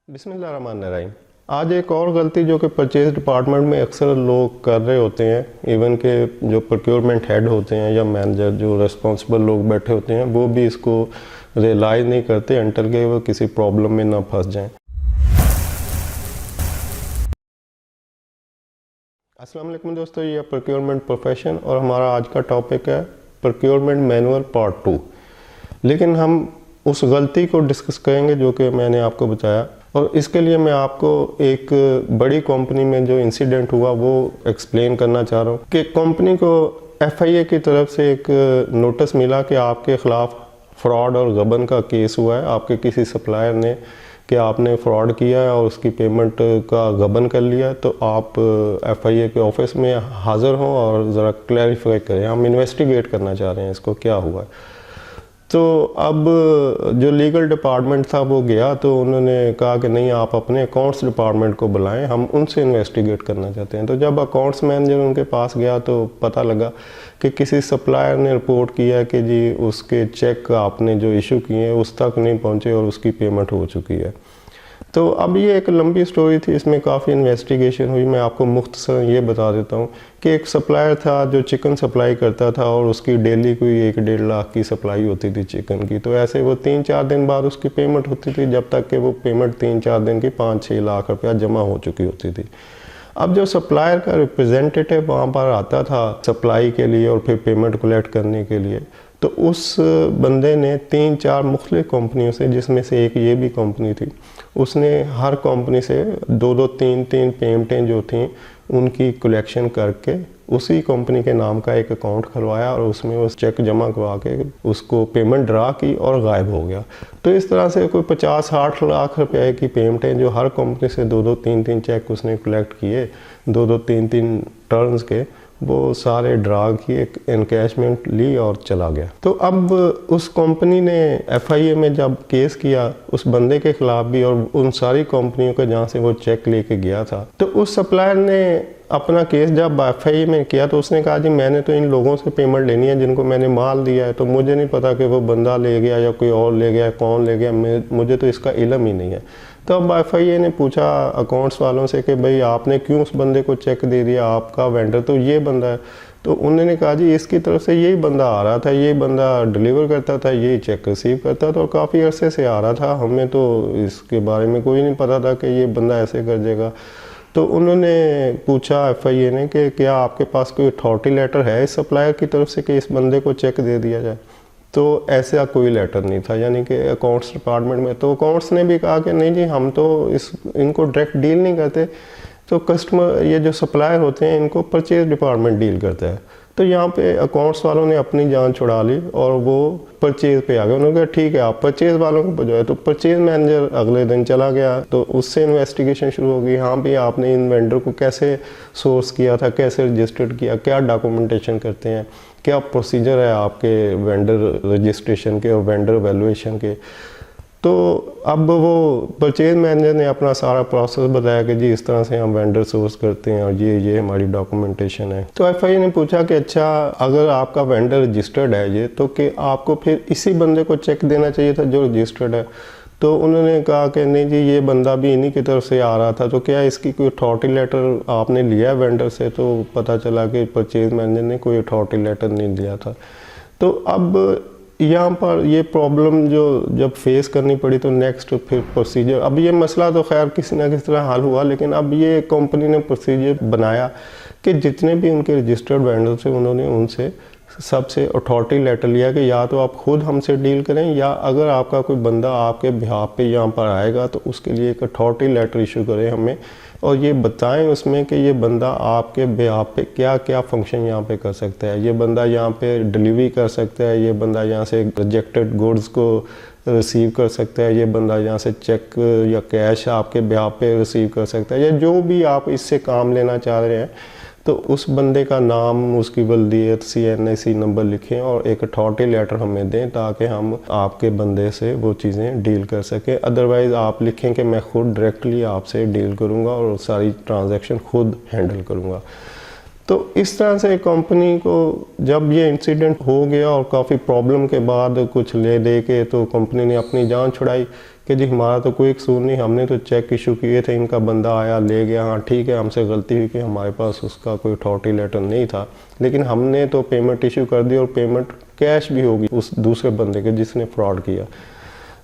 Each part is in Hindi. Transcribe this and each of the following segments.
बिस्मिल्लाहिर्रहमानिर्रहीम। आज एक और गलती जो कि परचेज डिपार्टमेंट में अक्सर लोग कर रहे होते हैं, इवन के जो प्रोक्योरमेंट हेड होते हैं या मैनेजर जो रिस्पॉन्सिबल लोग बैठे होते हैं, वो भी इसको रियलाइज़ नहीं करते अंटिल के वो किसी प्रॉब्लम में ना फंस जाएं। अस्सलाम वालेकुम दोस्तों, ये प्रोक्योरमेंट प्रोफेशन और हमारा आज का टॉपिक है प्रोक्योरमेंट मैनुअल पार्ट 2। लेकिन हम उस गलती को डिस्कस करेंगे जो कि मैंने आपको बताया, और इसके लिए मैं आपको एक बड़ी कंपनी में जो इंसिडेंट हुआ वो एक्सप्लेन करना चाह रहा हूँ कि कंपनी को FIA की तरफ से एक नोटिस मिला कि आपके ख़िलाफ़ फ्रॉड और गबन का केस हुआ है। आपके किसी सप्लायर ने कि आपने फ्रॉड किया है और उसकी पेमेंट का गबन कर लिया, तो आप FIA के ऑफिस में हाज़िर हों और ज़रा क्लैरिफाई करें। हम इन्वेस्टिगेट करना चाह रहे हैं इसको क्या हुआ है। तो अब जो लीगल डिपार्टमेंट था वो गया, तो उन्होंने कहा कि नहीं, आप अपने अकाउंट्स डिपार्टमेंट को बुलाएं, हम उनसे इन्वेस्टिगेट करना चाहते हैं। तो जब अकाउंट्स मैनेजर उनके पास गया तो पता लगा कि किसी सप्लायर ने रिपोर्ट किया कि जी उसके चेक आपने जो इशू किए हैं उस तक नहीं पहुंचे और उसकी पेमेंट हो चुकी है। तो अब ये एक लंबी स्टोरी थी, इसमें काफ़ी इन्वेस्टिगेशन हुई। मैं आपको मुख्तसर ये बता देता हूँ कि एक सप्लायर था जो चिकन सप्लाई करता था और उसकी डेली कोई 1-1.5 लाख की सप्लाई होती थी चिकन की। तो ऐसे वो 3-4 दिन बाद उसकी पेमेंट होती थी, जब तक कि वो पेमेंट 3-4 दिन की 5-6 लाख रुपया जमा हो चुकी होती थी। अब जो सप्लायर का रिप्रेजेंटेटिव वहाँ पर आता था सप्लाई के लिए और फिर पेमेंट कलेक्ट करने के लिए, तो उस बंदे ने 3-4 मुख्तलिफ कंपनियों से, जिसमें से एक ये भी कंपनी थी, उसने हर कंपनी से 2-2, 3-3 पेमेंटें जो थी उनकी कलेक्शन करके उसी कंपनी के नाम का एक अकाउंट खुलवाया और उसमें उस चेक जमा करवा के उसको पेमेंट ड्रा की और गायब हो गया। तो इस तरह से कोई 50-60 लाख रुपए की पेमेंटें जो हर कंपनी से 2-2, 3-3 चेक उसने कलेक्ट किए, 2-2, 3-3 टर्न्स के, वो सारे ड्रा किए, इनकैशमेंट ली और चला गया। तो अब उस कंपनी ने FIA में जब केस किया उस बंदे के खिलाफ भी और उन सारी कंपनियों के जहाँ से वो चेक लेके गया था, तो उस सप्लायर ने अपना केस जब FIA में किया तो उसने कहा जी मैंने तो इन लोगों से पेमेंट लेनी है जिनको मैंने माल दिया है, तो मुझे नहीं पता कि वो बंदा ले गया या कोई और ले गया, कौन ले गया, मुझे तो इसका इल्म ही नहीं है। तो अब FIA ने पूछा अकाउंट्स वालों से कि भाई आपने क्यों उस बंदे को चेक दे दिया, आपका वेंडर तो ये बंदा है। तो उन्होंने कहा जी इसकी तरफ से यही बंदा आ रहा था, ये बंदा डिलीवर करता था, यही चेक रिसीव करता था और काफ़ी अरसे से आ रहा था, हमें तो इसके बारे में कोई नहीं पता था कि ये बंदा ऐसे कर देगा। तो उन्होंने पूछा FIA ने कि क्या आपके पास कोई अथॉरिटी लेटर है इस सप्लायर की तरफ से कि इस बंदे को चेक दे दिया जाए। तो ऐसा कोई लेटर नहीं था, यानी कि अकाउंट्स डिपार्टमेंट में। तो अकाउंट्स ने भी कहा कि नहीं जी हम तो इनको डायरेक्ट डील नहीं करते, तो कस्टमर ये जो सप्लायर होते हैं इनको परचेज डिपार्टमेंट डील करता है। तो यहाँ पे अकाउंट्स वालों ने अपनी जान छुड़ा ली और वो परचेज पे आ गए। उन्होंने कहा ठीक है आप परचेज वालों को बजाए। तो परचेज मैनेजर अगले दिन चला गया, तो उससे इन्वेस्टिगेशन शुरू हो गई। हाँ भी आपने इन वेंडर को कैसे सोर्स किया था, कैसे रजिस्टर्ड किया, क्या डॉक्यूमेंटेशन करते हैं, क्या प्रोसीजर है आपके वेंडर रजिस्ट्रेशन के और वेंडर वैल्यूएशन के। तो अब वो परचेज मैनेजर ने अपना सारा प्रोसेस बताया कि जी इस तरह से हम वेंडर सोर्स करते हैं और ये हमारी डॉक्यूमेंटेशन है। तो FIA ने पूछा कि अच्छा अगर आपका वेंडर रजिस्टर्ड है ये, तो कि आपको फिर इसी बंदे को चेक देना चाहिए था जो रजिस्टर्ड है। तो उन्होंने कहा कि नहीं जी ये बंदा भी इन्हीं की तरफ से आ रहा था, तो क्या इसकी कोई अथॉरिटी लेटर आपने लिया है वेंडर से। तो पता चला कि परचेज मैनेजर ने कोई अथॉरिटी लेटर नहीं लिया था। तो अब यहाँ पर ये प्रॉब्लम जो जब फेस करनी पड़ी, तो नेक्स्ट फिर प्रोसीजर, अब ये मसला तो खैर किसी ना किसी तरह हल हुआ, लेकिन अब ये कंपनी ने प्रोसीजर बनाया कि जितने भी उनके रजिस्टर्ड वेंडर थे उन्होंने उनसे सबसे अथॉरिटी लेटर लिया कि या तो आप खुद हमसे डील करें, या अगर आपका कोई बंदा आपके बिहाफ पे यहाँ पर आएगा तो उसके लिए एक अथॉरिटी लेटर इशू करें हमें, और ये बताएं उसमें कि ये बंदा आपके बिहाफ पे क्या क्या फंक्शन यहाँ पे कर सकता है। ये बंदा यहाँ पे डिलीवरी कर सकता है, ये बंदा यहाँ से रिजेक्टेड गुड्स को रिसीव कर सकता है, ये बंदा यहाँ से चेक या कैश आपके बिहाफ पे रिसीव कर सकता है, या जो भी आप इससे काम लेना चाह रहे हैं। तो उस बंदे का नाम, उसकी बल्दियत, CNIC नंबर लिखें और एक अथॉरिटी लेटर हमें दें ताकि हम आपके बंदे से वो चीज़ें डील कर सकें। अदरवाइज़ आप लिखें कि मैं खुद डायरेक्टली आपसे डील करूँगा और सारी ट्रांजैक्शन खुद हैंडल करूँगा। तो इस तरह से कंपनी को जब ये इंसिडेंट हो गया और काफ़ी प्रॉब्लम के बाद कुछ ले दे के तो कंपनी ने अपनी जान छुड़ाई कि जी हमारा तो कोई कसूर नहीं, हमने तो चेक इशू किए थे, इनका बंदा आया ले गया, हाँ ठीक है हमसे गलती हुई कि हमारे पास उसका कोई अथॉरिटी लेटर नहीं था, लेकिन हमने तो पेमेंट इशू कर दी और पेमेंट कैश भी होगी उस दूसरे बंदे के जिसने फ्रॉड किया।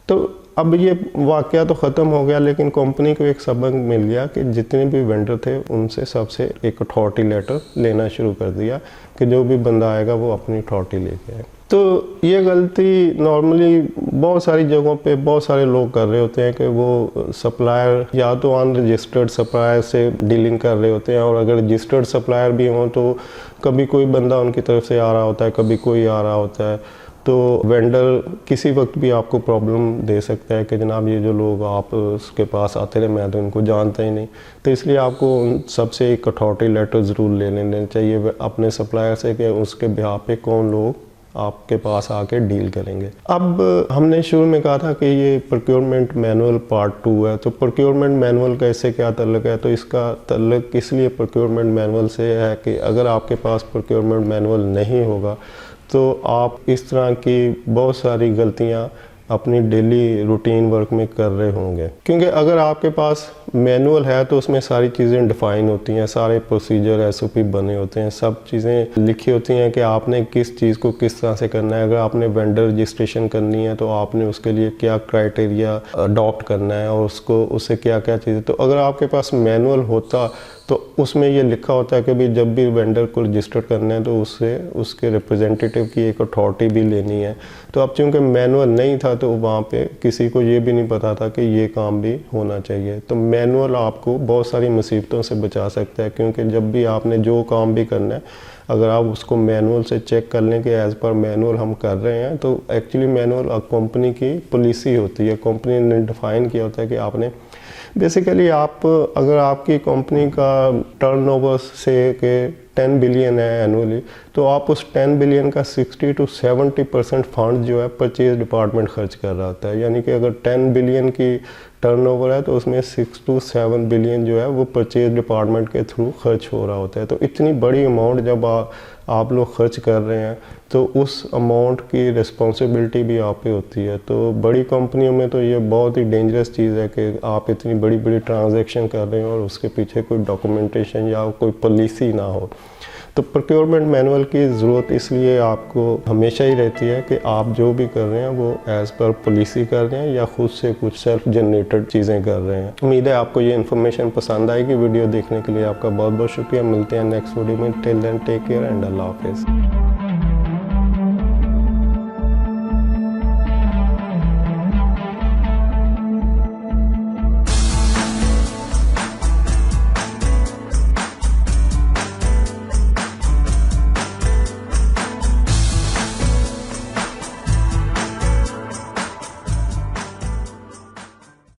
तो अब ये वाक़या तो ख़त्म हो गया, लेकिन कंपनी को एक सबक मिल गया कि जितने भी वेंडर थे उनसे सबसे एक अथॉरिटी लेटर लेना शुरू कर दिया कि जो भी बंदा आएगा वो अपनी अथॉरिटी लेके आए। तो ये गलती नॉर्मली बहुत सारी जगहों पे बहुत सारे लोग कर रहे होते हैं कि वो सप्लायर या तो अनरजिस्टर्ड सप्लायर से डीलिंग कर रहे होते हैं, और अगर रजिस्टर्ड सप्लायर भी हों तो कभी कोई बंदा उनकी तरफ से आ रहा होता है, कभी कोई आ रहा होता है। तो वेंडर किसी वक्त भी आपको प्रॉब्लम दे सकता है कि जनाब ये जो लोग आप उसके पास आते रहे मैं तो इनको जानता ही नहीं। तो इसलिए आपको उन सबसे एक अथॉरिटी लेटर ज़रूर ले लेना चाहिए अपने सप्लायर से कि उसके बिहाफ पे कौन लोग आपके पास आके डील करेंगे। अब हमने शुरू में कहा था कि ये प्रोक्योरमेंट मैनुअल पार्ट 2 है, तो प्रोक्योरमेंट मैनुअल का इससे क्या ताल्लुक है? तो इसका ताल्लुक इसलिए प्रोक्योरमेंट मैनुअल से है कि अगर आपके पास प्रोक्योरमेंट मैनुअल नहीं होगा तो आप इस तरह की बहुत सारी गलतियां अपनी डेली रूटीन वर्क में कर रहे होंगे, क्योंकि अगर आपके पास मैनुअल है तो उसमें सारी चीज़ें डिफ़ाइन होती हैं, सारे प्रोसीजर एसओपी बने होते हैं, सब चीज़ें लिखी होती हैं कि आपने किस चीज़ को किस तरह से करना है। अगर आपने वेंडर रजिस्ट्रेशन करनी है तो आपने उसके लिए क्या क्राइटेरिया अडॉप्ट करना है और उससे क्या क्या चीज़ें। तो अगर आपके पास मैनुअल होता तो उसमें ये लिखा होता है कि भाई जब भी वेंडर को रजिस्टर करना है तो उससे उसके रिप्रेजेंटेटिव की एक अथॉरिटी भी लेनी है। तो अब चूँकि मैनुअल नहीं था तो वहाँ पे किसी को ये भी नहीं पता था कि ये काम भी होना चाहिए। तो मैनुअल आपको बहुत सारी मुसीबतों से बचा सकता है, क्योंकि जब भी आपने जो काम भी करना है अगर आप उसको मैनुअल से चेक कर लें कि एज़ पर मैनुअल हम कर रहे हैं, तो एक्चुअली मैनुअल कंपनी की पॉलिसी होती है, कंपनी ने डिफ़ाइन किया होता है कि आपने बेसिकली आप अगर आपकी कंपनी का टर्नओवर से के 10 बिलियन है एनुअली, तो आप उस 10 बिलियन का 60 to 70% फंड जो है परचेज डिपार्टमेंट खर्च कर रहा होता है। यानी कि अगर 10 बिलियन की टर्नओवर है तो उसमें 6 to 7 बिलियन जो है वो परचेज डिपार्टमेंट के थ्रू खर्च हो रहा होता है। तो इतनी बड़ी अमाउंट जब आप लोग खर्च कर रहे हैं तो उस अमाउंट की रिस्पॉन्सिबिलिटी भी आप पे होती है। तो बड़ी कंपनियों में तो ये बहुत ही डेंजरस चीज़ है कि आप इतनी बड़ी बड़ी ट्रांजैक्शन कर रहे हो और उसके पीछे कोई डॉक्यूमेंटेशन या कोई पॉलिसी ना हो। तो प्रोक्योरमेंट मैनुअल की ज़रूरत इसलिए आपको हमेशा ही रहती है कि आप जो भी कर रहे हैं वो एज़ पर पॉलिसी कर रहे हैं या खुद से कुछ सेल्फ जनरेटेड चीज़ें कर रहे हैं। उम्मीद है आपको ये इन्फॉर्मेशन पसंद आएगी। वीडियो देखने के लिए आपका बहुत बहुत शुक्रिया। मिलते हैं नेक्स्ट वीडियो में। Till then take care and अल्लाह हाफिज़।